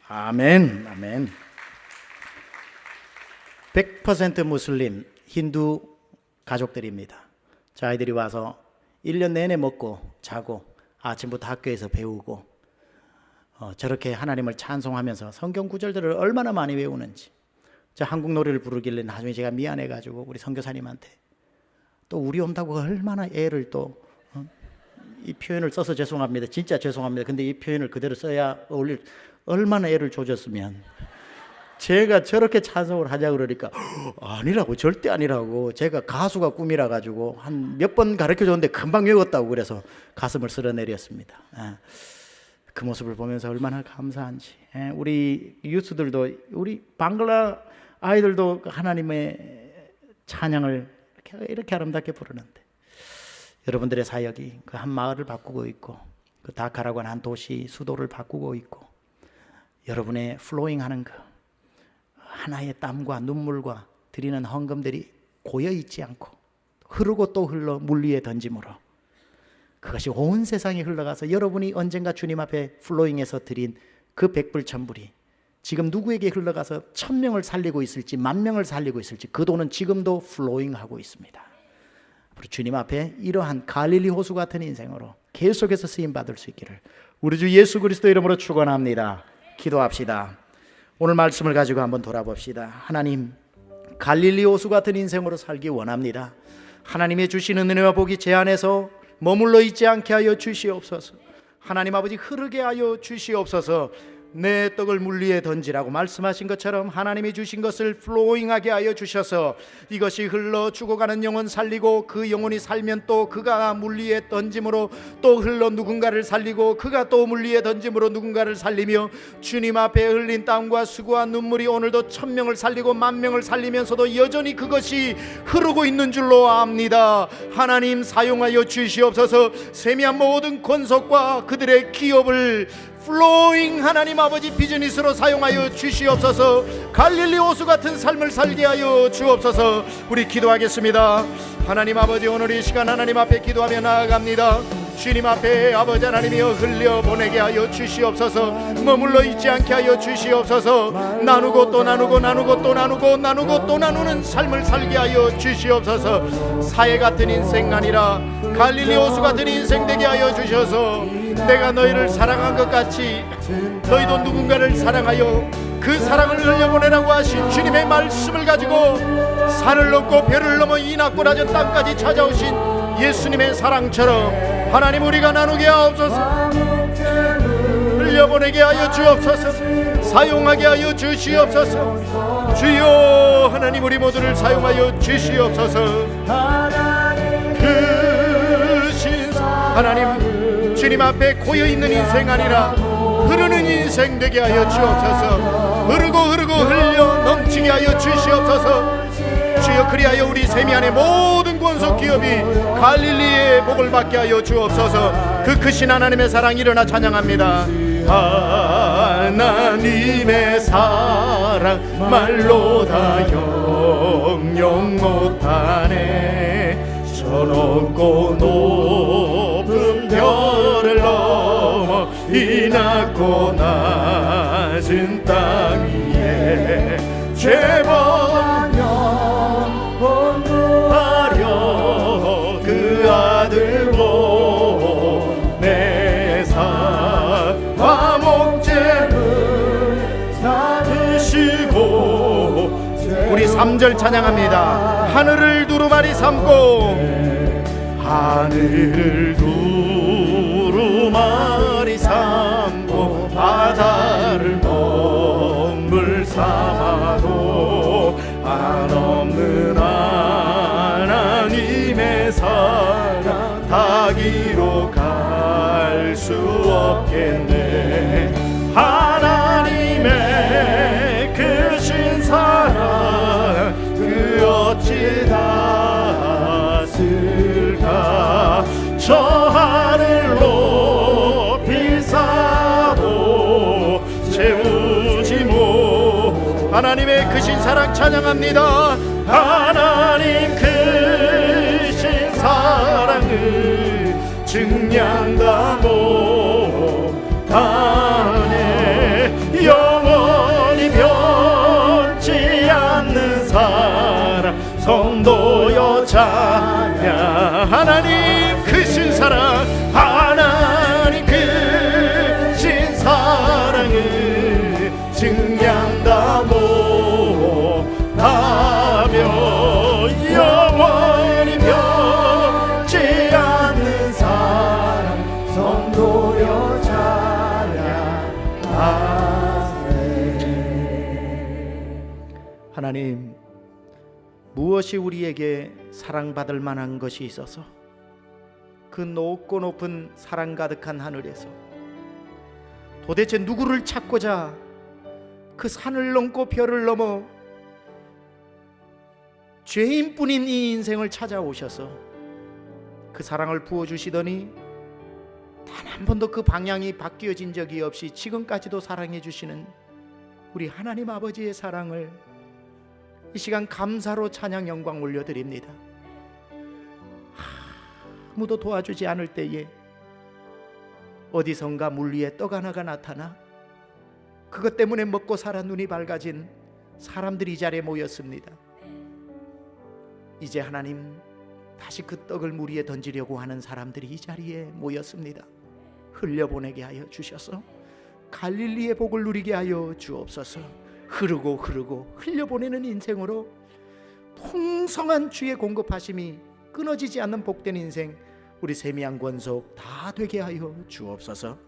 아멘, 아멘. 100% 무슬림, 힌두 가족들입니다. 저 아이들이 와서 1년 내내 먹고 자고 아침부터 학교에서 배우고 저렇게 하나님을 찬송하면서 성경 구절들을 얼마나 많이 외우는지. 저 한국 노래를 부르길래 나중에 제가 미안해가지고 우리 선교사님한테 또 우리 온다고 얼마나 애를 또 이 표현을 써서 죄송합니다. 진짜 죄송합니다. 근데 이 표현을 그대로 써야 어울릴, 얼마나 애를 조졌으면 제가 저렇게 찬송을 하자 그러니까 아니라고, 절대 아니라고. 제가 가수가 꿈이라 가지고 한 몇 번 가르쳐 줬는데 금방 외웠다고 그래서 가슴을 쓸어내렸습니다. 그 모습을 보면서 얼마나 감사한지. 우리 유스들도, 우리 방글라 아이들도 하나님의 찬양을 이렇게 아름답게 부르는데, 여러분들의 사역이 그 한 마을을 바꾸고 있고, 그 다카라고 하는 한 도시 수도를 바꾸고 있고, 여러분의 플로잉하는 그 하나의 땀과 눈물과 드리는 헌금들이 고여 있지 않고 흐르고 또 흘러 물 위에 던짐으로 그것이 온 세상에 흘러가서 여러분이 언젠가 주님 앞에 플로잉해서 드린 그 백불천불이 지금 누구에게 흘러가서 1000명을 살리고 있을지 10,000명을 살리고 있을지, 그 돈은 지금도 플로잉하고 있습니다. 앞으로 주님 앞에 이러한 갈릴리 호수 같은 인생으로 계속해서 쓰임받을 수 있기를 우리 주 예수 그리스도 이름으로 축원합니다. 기도합시다. 오늘 말씀을 가지고 한번 돌아봅시다. 하나님, 갈릴리 호수 같은 인생으로 살기 원합니다. 하나님의 주시는 은혜와 복이 제 안에서 머물러 있지 않게 하여 주시옵소서. 하나님 아버지, 흐르게 하여 주시옵소서. 내 떡을 물 위에 던지라고 말씀하신 것처럼 하나님이 주신 것을 플로잉하게 하여 주셔서 이것이 흘러 죽어가는 영혼 살리고, 그 영혼이 살면 또 그가 물 위에 던짐으로 또 흘러 누군가를 살리고, 그가 또 물 위에 던짐으로 누군가를 살리며, 주님 앞에 흘린 땀과 수고와 눈물이 오늘도 1000명을 살리고 10,000명을 살리면서도 여전히 그것이 흐르고 있는 줄로 압니다. 하나님, 사용하여 주시옵소서. 세미한 모든 권속과 그들의 기업을 플로잉 하나님 아버지 비즈니스로 사용하여 주시옵소서. 갈릴리 호수 같은 삶을 살게 하여 주옵소서. 우리 기도하겠습니다. 하나님 아버지, 오늘 이 시간 하나님 앞에 기도하며 나아갑니다. 주님 앞에 아버지 하나님이여 흘려보내게 하여 주시옵소서. 머물러 있지 않게 하여 주시옵소서. 나누고 또 나누고 나누고 또 나누고 나누고 또 나누는 삶을 살게 하여 주시옵소서. 사해 같은 인생 아니라 갈릴리 호수 같은 인생 되게 하여 주셔서, 내가 너희를 사랑한 것 같이 너희도 누군가를 사랑하여 그 사랑을 흘려보내라고 하신 주님의 말씀을 가지고 산을 넘고 별을 넘어 이 낮고 낮은 땅까지 찾아오신 예수님의 사랑처럼 하나님, 우리가 나누게 하옵소서. 흘려보내게 하여 주옵소서. 사용하게 하여 주시옵소서. 주여 하나님, 우리 모두를 사용하여 주시옵소서. 그 신사 하나님, 주님 앞에 고여있는 인생 아니라 흐르는 인생 되게 하여 주옵소서. 흐르고 흘려 넘치게 하여 주시옵소서. 주여, 그리하여 우리 세미안의 모든 권속 기업이 갈릴리의 복을 받게 하여 주옵소서. 그 크신 하나님의 사랑 일어나 찬양합니다. 하나님의 사랑 말로 다 형용 못하네. 저 높고 높은 별을 넘어 이 낮고 낮은 땅 위에 죄번 영원하려 그 아들 보내사 화목제물 삼으시고. 우리 3절 찬양합니다. 하늘을 두루마리 삼고, 하늘을 두루마리 삼고 바다를 먹물 삼아도 한없는 하나님의 사랑 닿기로 갈 수 없겠네. 하나님의 크신 사랑 그 어찌 닿았을까. 저 하늘 높이 사도 채우지 못. 하나님의 크신 사랑 찬양합니다. 하나님 크신 사랑을 증량다 못하네. 영원히 변치 않는 사랑 성도여 찬양. 하나님 크신 사랑, 하나님 크신 사랑을 증량다 못하며 영원히 변치 않는 사랑 성도여 찬양하세. 하나님, 무엇이 우리에게 사랑받을 만한 것이 있어서 그 높고 높은 사랑 가득한 하늘에서 도대체 누구를 찾고자 그 산을 넘고 별을 넘어 죄인뿐인 이 인생을 찾아오셔서 그 사랑을 부어주시더니 단 한 번도 그 방향이 바뀌어진 적이 없이 지금까지도 사랑해 주시는 우리 하나님 아버지의 사랑을 이 시간 감사로 찬양 영광 올려드립니다. 아무도 도와주지 않을 때에 어디선가 물 위에 떡 하나가 나타나 그것 때문에 먹고 살아 눈이 밝아진 사람들이 이 자리에 모였습니다. 이제 하나님 다시 그 떡을 물 위에 던지려고 하는 사람들이 이 자리에 모였습니다. 흘려보내게 하여 주셔서 갈릴리의 복을 누리게 하여 주옵소서. 흐르고 흘려보내는 인생으로 풍성한 주의 공급하심이 끊어지지 않는 복된 인생 우리 세미양 권속 다 되게 하여 주옵소서.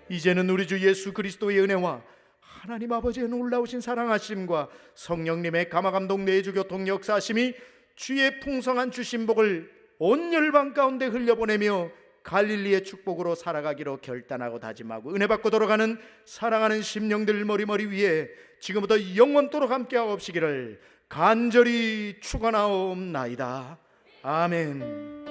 이제는 우리 주 예수 그리스도의 은혜와 하나님 아버지의 놀라우신 사랑하심과 성령님의 감화감동 내주 교통 역사하심이 주의 풍성한 주신 복을 온 열방 가운데 흘려보내며 갈릴리의 축복으로 살아가기로 결단하고 다짐하고 은혜 받고 돌아가는 사랑하는 심령들 머리머리 위에 지금부터 영원토록 함께하옵시기를 간절히 축원하옵나이다. 아멘.